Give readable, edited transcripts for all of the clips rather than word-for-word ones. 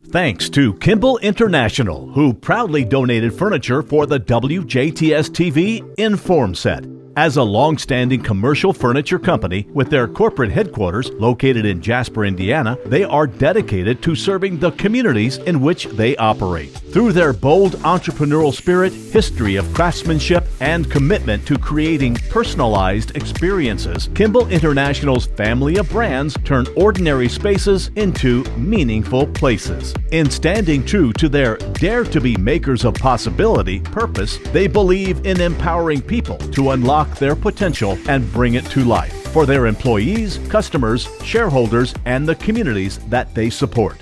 Thanks to Kimball International, who proudly donated furniture for the WJTS TV in.form set. As a long-standing commercial furniture company with their corporate headquarters located in Jasper, Indiana, they are dedicated to serving the communities in which they operate. Through their bold entrepreneurial spirit, history of craftsmanship, and commitment to creating personalized experiences, Kimball International's family of brands turn ordinary spaces into meaningful places. In standing true to their Dare to be Makers of Possibility purpose, they believe in empowering people to unlock their potential and bring it to life for their employees, customers, shareholders, and the communities that they support.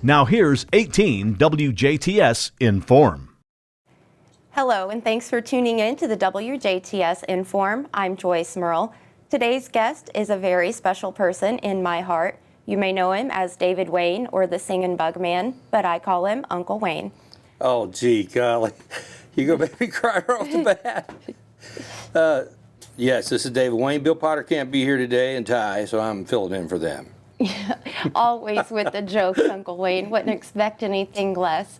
Now here's 18 WJTS in.form. Hello, and thanks for tuning in to the WJTS in.form. I'm Joyce Murrell. Today's guest is a very special person in my heart. You may know him as David Wayne or the Singin' Bug Man, but I call him Uncle Wayne. Oh, gee, golly. You gonna make me cry right off the bat? Yes, this is David Wayne. Bill Potter can't be here today and Ty, so I'm filling in for them. Always with the jokes, Uncle Wayne. Wouldn't expect anything less.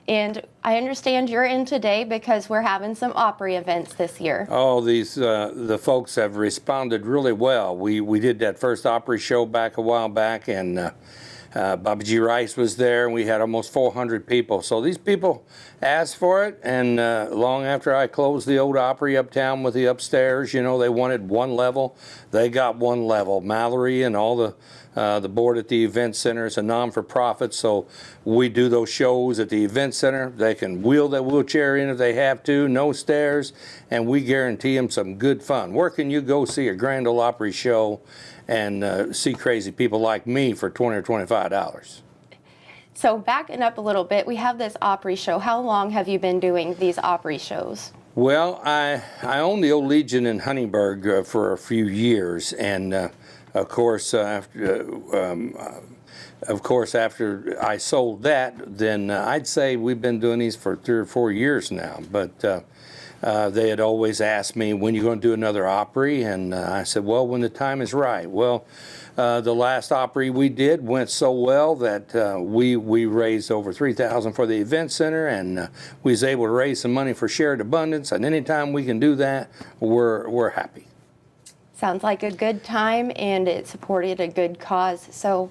And I understand you're in today because we're having some Opry events this year. Oh, the folks have responded really well. We did that first Opry show back a while back, and Bobby G. Rice was there, and we had almost 400 people. So these people asked for it, and long after I closed the old Opry uptown with the upstairs, you know, they wanted one level. They got one level. Mallory and all the board at the event center is a non-for-profit, so we do those shows at the event center. They can wheel that wheelchair in if they have to, no stairs, and we guarantee them some good fun. Where can you go see a Grand Ole Opry show and see crazy people like me for $20 or $25? So backing up a little bit, we have this Opry show. How long have you been doing these Opry shows? Well, I owned the old Legion in Huntingburg for a few years, and of course after I sold that, then I'd say we've been doing these for 3 or 4 years now. But they had always asked me, when you going to do another Opry? And I said, well, when the time is right. Well, the last Opry we did went so well that we raised over $3,000 for the event center, and we was able to raise some money for Shared Abundance. And anytime we can do that, we're happy. Sounds like a good time, and it supported a good cause. So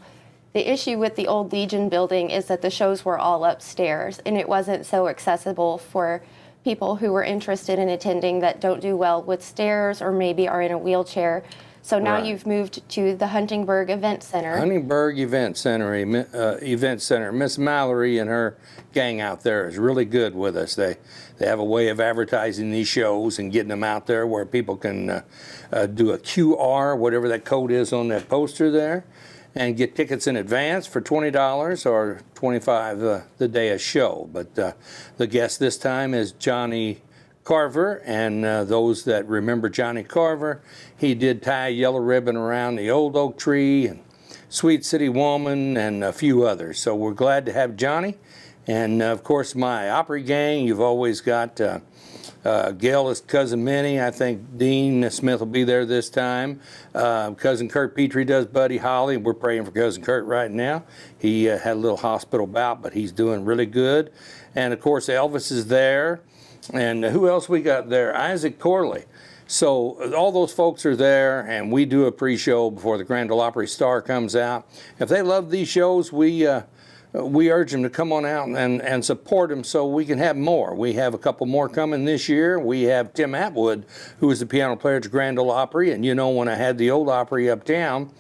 the issue with the old Legion building is that the shows were all upstairs, and it wasn't so accessible for people who were interested in attending that don't do well with stairs or maybe are in a wheelchair. So now Right. You've moved to the Huntingburg Event Center. Huntingburg Event Center. Miss Mallory and her gang out there is really good with us. They have a way of advertising these shows and getting them out there where people can do a QR, whatever that code is on that poster there, and get tickets in advance for $20 or $25 the day of show. But the guest this time is Johnny Carver, and those that remember Johnny Carver, he did tie a yellow ribbon around the old oak tree and Sweet City Woman and a few others. So we're glad to have Johnny. And of course my Opry gang, you've always got Gail is Cousin Minnie. I think Dean Smith will be there this time. Cousin Kurt Petrie does Buddy Holly. We're praying for Cousin Kurt right now. He had a little hospital bout, but he's doing really good. And of course Elvis is there. And who else we got there? Isaac Corley. So all those folks are there, and we do a pre-show before the Grand Ole Opry Star comes out. If they love these shows, we urge them to come on out and support them so we can have more. We have a couple more coming this year. We have Tim Atwood, who is the piano player at the Grand Ole Opry. And you know, when I had the old Opry uptown,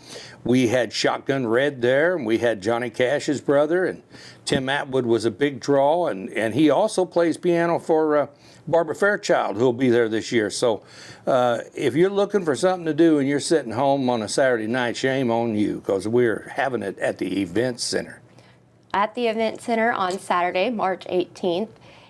we had Shotgun Red there, and we had Johnny Cash's brother, and Tim Atwood was a big draw, and he also plays piano for Barbara Fairchild, who'll be there this year. So if you're looking for something to do and you're sitting home on a Saturday night, shame on you, because we're having it at the Event Center. At the Event Center on Saturday, March 18th.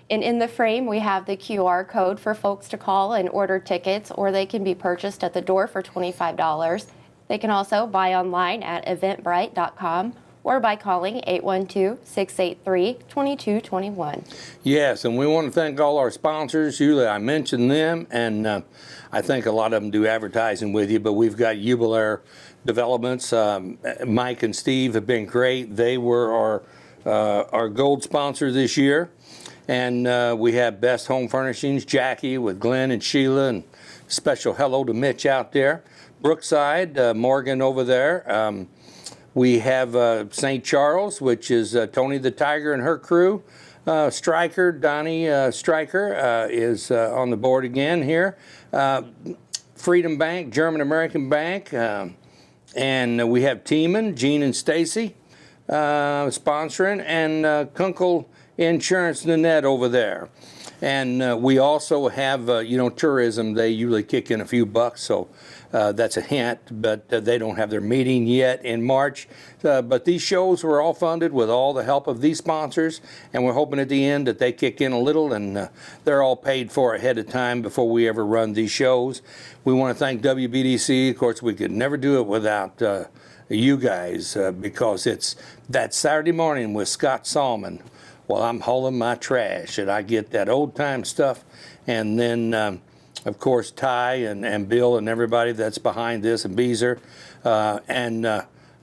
And in the frame, we have the QR code for folks to call and order tickets, or they can be purchased at the door for $25. They can also buy online at eventbrite.com or by calling 812-683-2221. Yes, and we want to thank all our sponsors. Usually I mention them, and I think a lot of them do advertising with you, but we've got Jubilair Developments. Mike and Steve have been great. They were our gold sponsor this year. And we have Best Home Furnishings, Jackie with Glenn and Sheila, and special hello to Mitch out there. Brookside, Morgan over there. We have St. Charles, which is Tony the Tiger and her crew. Stryker, Donnie Stryker is on the board again here. Freedom Bank, German American Bank. And we have Tiemann, Gene and Stacy sponsoring, and Kunkel Insurance Nanette over there. And we also have, tourism. They usually kick in a few bucks, so that's a hint, but they don't have their meeting yet in March. But these shows were all funded with all the help of these sponsors, and we're hoping at the end that they kick in a little, and they're all paid for ahead of time before we ever run these shows. We want to thank WBDC. Of course, we could never do it without you guys, because it's that Saturday morning with Scott Salmon while I'm hauling my trash, and I get that old time stuff, and then of course Ty and Bill and everybody that's behind this, and Beezer, and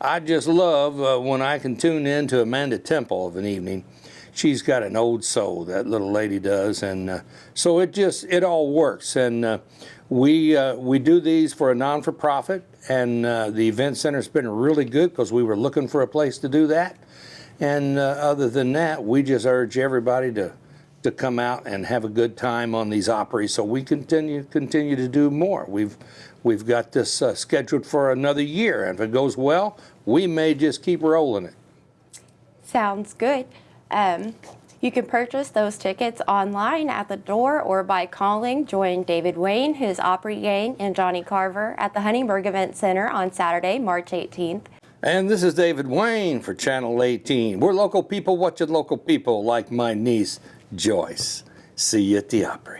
I just love when I can tune in to Amanda Temple of an evening. She's got an old soul, that little lady does, and so it all works. And we do these for a non-for-profit, and the event center's been really good because we were looking for a place to do that. And other than that, we just urge everybody to come out and have a good time on these Opry, so we continue to do more. We've got this scheduled for another year, and if it goes well, we may just keep rolling it. Sounds good. You can purchase those tickets online at the door or by calling. Join David Wayne, his Opry gang, and Johnny Carver at the Huntingburg Event Center on Saturday, March 18th. And this is David Wayne for Channel 18. We're local people watching local people, like my niece, Joyce. See you at the Opry.